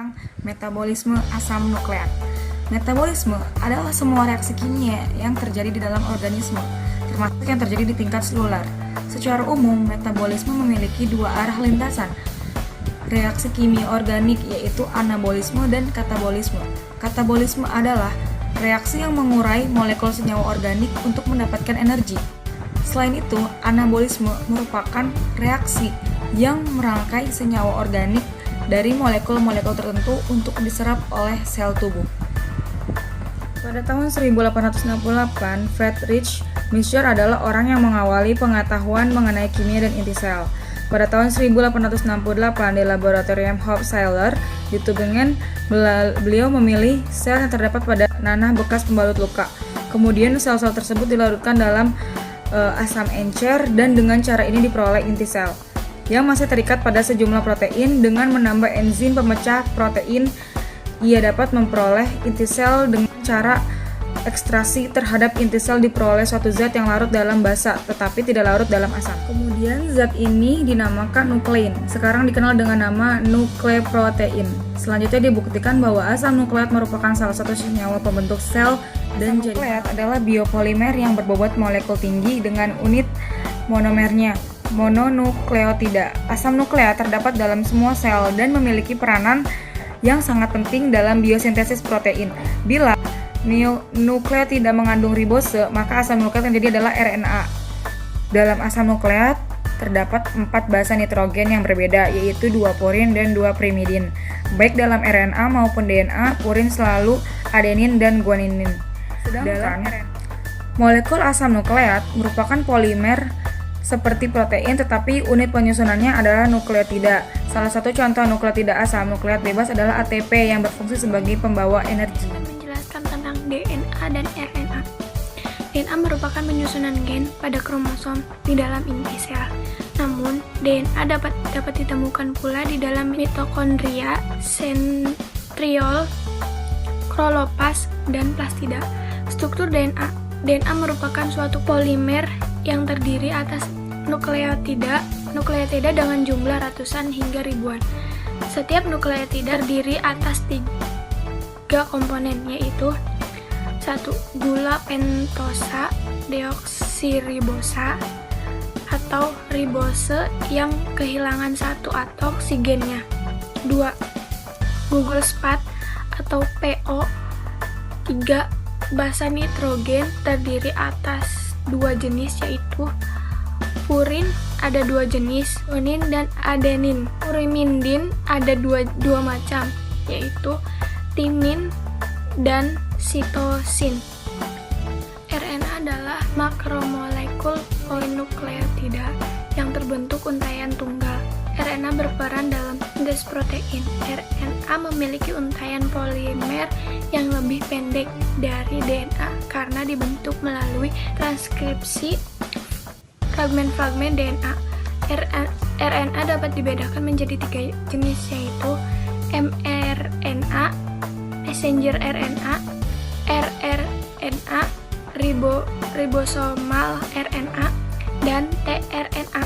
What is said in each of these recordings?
tentang metabolisme asam nukleat. Metabolisme adalah semua reaksi kimia yang terjadi di dalam organisme, termasuk yang terjadi di tingkat seluler. Secara umum, metabolisme memiliki dua arah lintasan, reaksi kimia organik yaitu anabolisme dan katabolisme. Katabolisme adalah reaksi yang mengurai molekul senyawa organik untuk mendapatkan energi. Selain itu, anabolisme merupakan reaksi yang merangkai senyawa organik dari molekul-molekul tertentu untuk diserap oleh sel tubuh. Pada tahun 1868, Friedrich Miescher adalah orang yang mengawali pengetahuan mengenai kimia dan inti sel. Pada tahun 1868 di laboratorium Hofseiler di Tübingen, beliau memilih sel yang terdapat pada nanah bekas pembalut luka. Kemudian sel-sel tersebut dilarutkan dalam asam encer dan dengan cara ini diperoleh inti sel yang masih terikat pada sejumlah protein. Dengan menambah enzim pemecah protein, ia dapat memperoleh inti sel dengan cara ekstraksi terhadap inti sel diperoleh suatu zat yang larut dalam basa tetapi tidak larut dalam asam. Kemudian zat ini dinamakan nuklein, sekarang dikenal dengan nama nukleoprotein. Selanjutnya dibuktikan bahwa asam nukleat merupakan salah satu senyawa pembentuk sel dan nukleat adalah biopolimer yang berbobot molekul tinggi dengan unit monomernya mononukleotida. Asam nukleat terdapat dalam semua sel dan memiliki peranan yang sangat penting dalam biosintesis protein. Bila nukleat tidak mengandung ribose, maka asam nukleat yang jadi adalah RNA. Dalam asam nukleat terdapat 4 basa nitrogen yang berbeda, yaitu 2 purin dan 2 pirimidin. Baik dalam RNA maupun DNA, purin selalu adenin dan guaninin. Sedangkan molekul asam nukleat merupakan polimer seperti protein, tetapi unit penyusunannya adalah nukleotida. Salah satu contoh nukleotida asam nukleat bebas adalah ATP yang berfungsi sebagai pembawa energi. Menjelaskan tentang DNA dan RNA. DNA merupakan penyusunan gen pada kromosom di dalam inti sel. Namun, DNA dapat ditemukan pula di dalam mitokondria, sentriol, kloroplast, dan plastida. Struktur DNA merupakan suatu polimer yang terdiri atas nukleotida dengan jumlah ratusan hingga ribuan. Setiap nukleotida terdiri atas 3 komponen, yaitu 1. Gula pentosa deoksiribosa atau ribose yang kehilangan satu atom oksigennya. 2. Gugus spat atau PO. 3. Basa nitrogen terdiri atas 2 jenis, yaitu purin ada 2 jenis, guanin dan adenin. Pirimidin ada dua macam, yaitu timin dan sitosin. RNA adalah makromolekul polinukleotida yang terbentuk untaian tunggal. RNA berperan dalam sintesis protein. RNA memiliki untaian polimer yang lebih pendek dari DNA karena dibentuk melalui transkripsi fragmen-fragmen DNA. RNA dapat dibedakan menjadi 3 jenis, yaitu mRNA, messenger RNA, rRNA, ribosomal RNA, dan tRNA,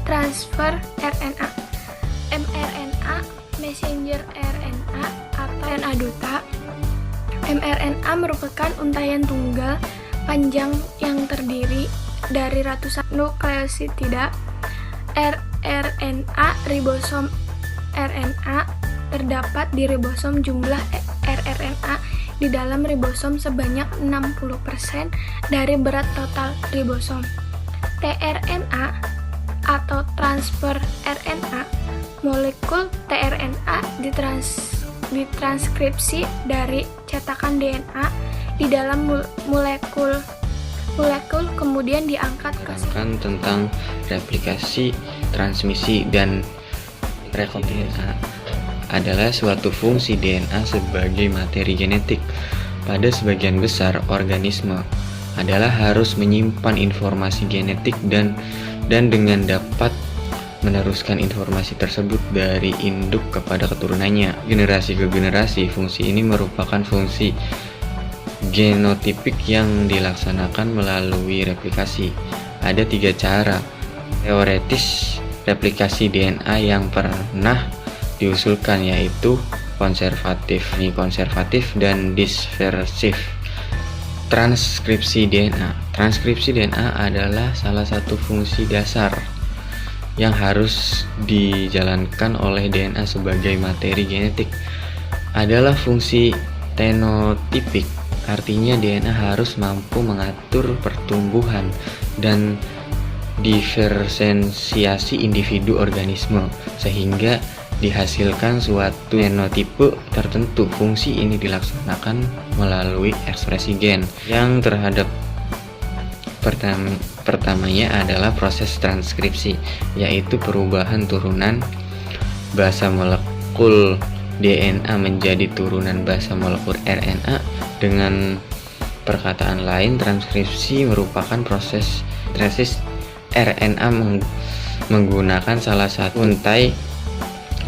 transfer RNA. mRNA, messenger RNA atau RNA duta. mRNA merupakan untaian tunggal panjang yang terdiri dari ratusan nukleosida. rRNA, ribosom RNA, terdapat di ribosom. Jumlah rRNA di dalam ribosom sebanyak 60% dari berat total ribosom. tRNA atau transfer RNA, molekul tRNA ditranskripsi dari cetakan DNA di dalam molekul kemudian diangkat ke tentang replikasi, transmisi, dan rekombinasi adalah suatu fungsi DNA sebagai materi genetik. Pada sebagian besar organisme adalah harus menyimpan informasi genetik dan dengan dapat meneruskan informasi tersebut dari induk kepada keturunannya. Generasi ke generasi, fungsi ini merupakan fungsi genotipik yang dilaksanakan melalui replikasi. Ada 3 cara teoretis replikasi DNA yang pernah diusulkan, yaitu konservatif dan dispersif. Transkripsi DNA. Transkripsi DNA adalah salah satu fungsi dasar yang harus dijalankan oleh DNA sebagai materi genetik. Adalah fungsi fenotipik, artinya DNA harus mampu mengatur pertumbuhan dan diferensiasi individu organisme sehingga dihasilkan suatu fenotipe tertentu. Fungsi ini dilaksanakan melalui ekspresi gen. Yang terhadap pertamanya adalah proses transkripsi, yaitu perubahan turunan basa molekul DNA menjadi turunan basa molekul RNA. Dengan perkataan lain, transkripsi merupakan proses sintesis RNA menggunakan salah satu untai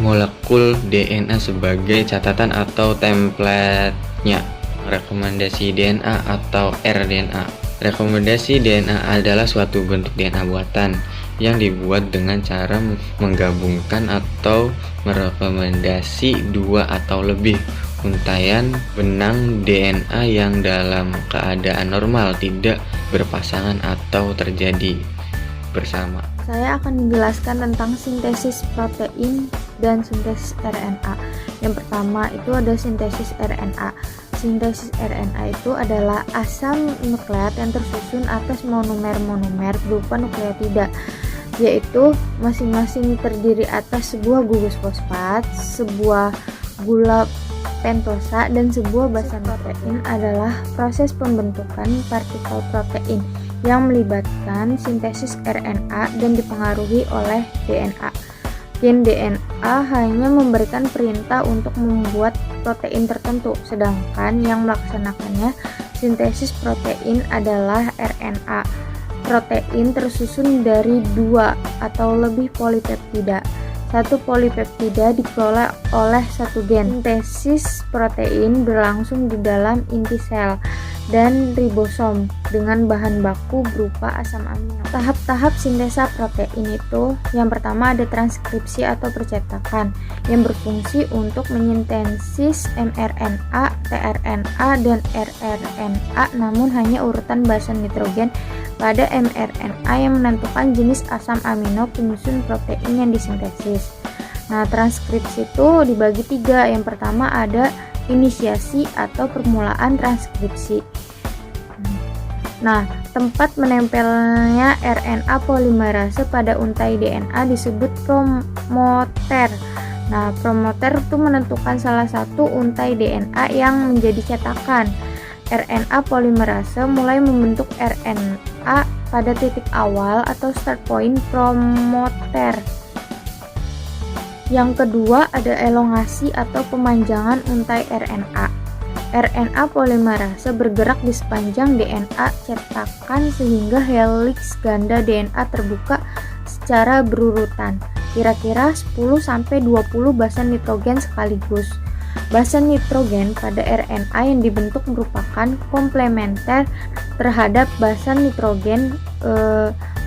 molekul DNA sebagai catatan atau template-nya. Rekomendasi DNA atau rDNA. Rekomendasi DNA adalah suatu bentuk DNA buatan yang dibuat dengan cara menggabungkan atau merekomendasi dua atau lebih untaian benang DNA yang dalam keadaan normal tidak berpasangan atau terjadi bersama. Saya akan menjelaskan tentang sintesis protein dan sintesis RNA. Yang pertama itu ada sintesis RNA. Sintesis RNA itu adalah asam nukleat yang tersusun atas monomer-monomer berupa nukleotida, yaitu masing-masing terdiri atas sebuah gugus fosfat, sebuah gula pentosa, dan sebuah basa protein. Adalah proses pembentukan partikel protein yang melibatkan sintesis RNA dan dipengaruhi oleh DNA. Gen DNA hanya memberikan perintah untuk membuat protein tertentu, sedangkan yang melaksanakannya sintesis protein adalah RNA. Protein tersusun dari dua atau lebih polipeptida. Satu polipeptida dikelola oleh satu gen. Sintesis protein berlangsung di dalam inti sel dan ribosom dengan bahan baku berupa asam amino. Tahap-tahap sintesa protein itu, yang pertama ada transkripsi atau percetakan yang berfungsi untuk menyintesis mRNA, tRNA, dan rRNA, namun hanya urutan basa nitrogen pada mRNA yang menentukan jenis asam amino penyusun protein yang disintesis. Nah, transkripsi itu dibagi tiga. Yang pertama ada inisiasi atau permulaan transkripsi. Nah, tempat menempelnya RNA polimerase pada untai DNA disebut promoter. Nah, promoter itu menentukan salah satu untai DNA yang menjadi cetakan. RNA polimerase mulai membentuk RNA pada titik awal atau start point promoter. Yang kedua ada elongasi atau pemanjangan untai RNA. RNA polimerase bergerak di sepanjang DNA cetakan sehingga heliks ganda DNA terbuka secara berurutan, kira-kira 10-20 basa nitrogen sekaligus. Basa nitrogen pada RNA yang dibentuk merupakan komplementer terhadap basa nitrogen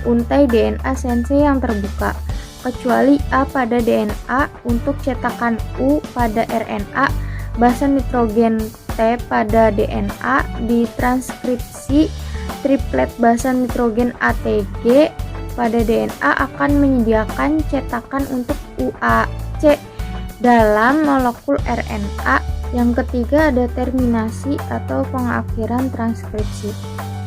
untai DNA sense yang terbuka, kecuali A pada DNA. Untuk cetakan U pada RNA, basa nitrogen T pada DNA ditranskripsi. Triplet basa nitrogen ATG pada DNA akan menyediakan cetakan untuk UAC dalam molekul RNA. Yang ketiga ada terminasi atau pengakhiran transkripsi.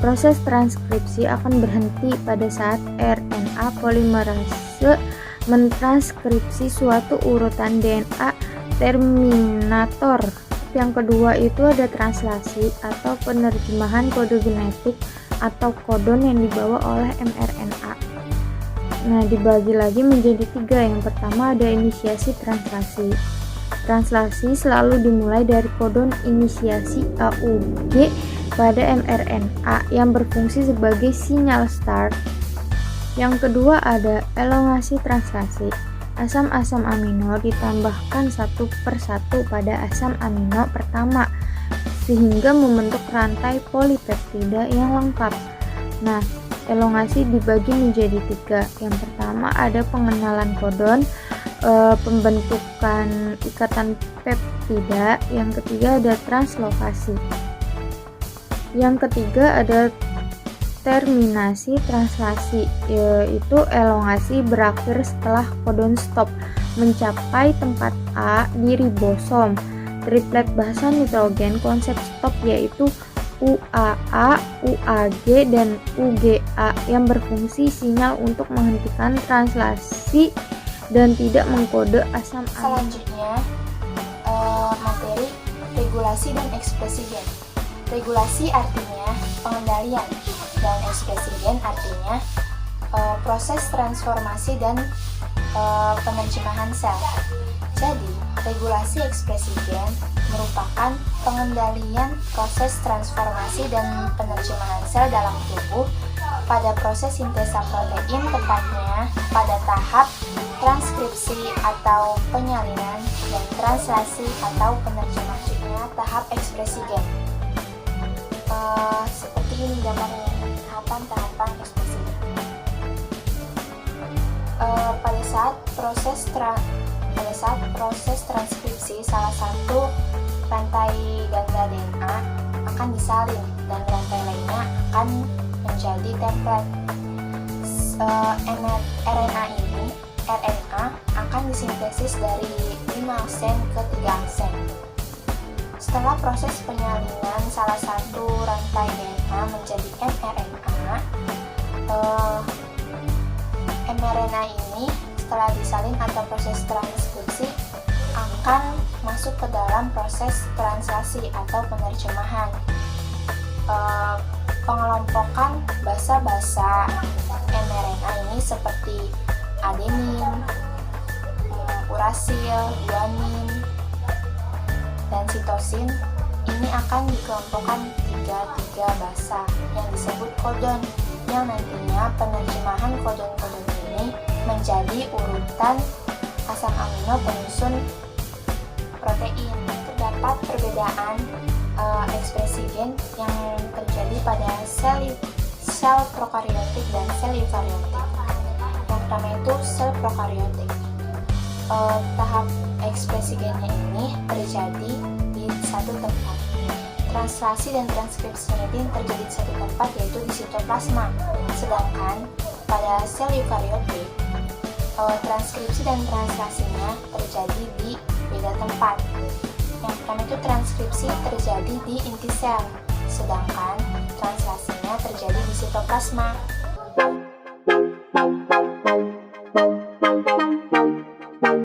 Proses transkripsi akan berhenti pada saat RNA polimerase mentranskripsi suatu urutan DNA terminator. Yang kedua itu ada translasi atau penerjemahan kode genetik atau kodon yang dibawa oleh mRNA. Nah, dibagi lagi menjadi tiga. Yang pertama ada inisiasi translasi. Translasi selalu dimulai dari kodon inisiasi AUG pada mRNA yang berfungsi sebagai sinyal start. Yang kedua ada elongasi translasi. Asam-asam amino ditambahkan satu persatu pada asam amino pertama sehingga membentuk rantai polipeptida yang lengkap. Nah, elongasi dibagi menjadi tiga. Yang pertama ada pengenalan kodon. pembentukan ikatan peptida. Yang ketiga ada translokasi. Yang ketiga ada terminasi translasi, yaitu elongasi berakhir setelah codon stop mencapai tempat A di ribosom. Triplet basa nitrogen konsep stop yaitu UAA, UAG, dan UGA yang berfungsi sinyal untuk menghentikan translasi dan tidak mengkode asam amino. Selanjutnya, materi regulasi dan ekspresi gen. Regulasi artinya pengendalian, dan ekspresi gen artinya proses transformasi dan penerjemahan sel. Jadi, regulasi ekspresi gen merupakan pengendalian proses transformasi dan penerjemahan sel dalam tubuh pada proses sintesa protein, tepatnya pada tahap transkripsi atau penyalinan dan translasi atau penerjemahannya tahap ekspresi gen. Seperti ini gambarnya, tahapan ekspresi gen. Pada saat proses transkripsi, salah satu rantai ganda DNA akan disalin dan rantai lainnya akan menjadi template. RNA akan disintesis dari 5 aksen ke 3 aksen. Setelah proses penyalinan salah satu rantai DNA menjadi mRNA, mRNA ini setelah disalin atau proses transkripsi akan masuk ke dalam proses translasi atau penerjemahan. Pengelompokan basa-basa mRNA ini seperti adenin, urasil, guanin, dan sitosin ini akan dikelompokkan tiga basa yang disebut codon, yang nantinya penerjemahan codon-codon ini menjadi urutan asam amino penyusun protein. Terdapat perbedaan ekspresi gen yang terjadi pada sel prokariotik dan sel eukariotik. Yang pertama itu sel prokariotik. Tahap ekspresi gennya ini terjadi di satu tempat. Translasi dan transkripsinya ini terjadi di satu tempat, yaitu di sitoplasma. Sedangkan pada sel eukariotik, transkripsi dan translasinya terjadi di beda tempat. Yang pertama itu transkripsi terjadi di inti sel, sedangkan translasinya terjadi di sitoplasma.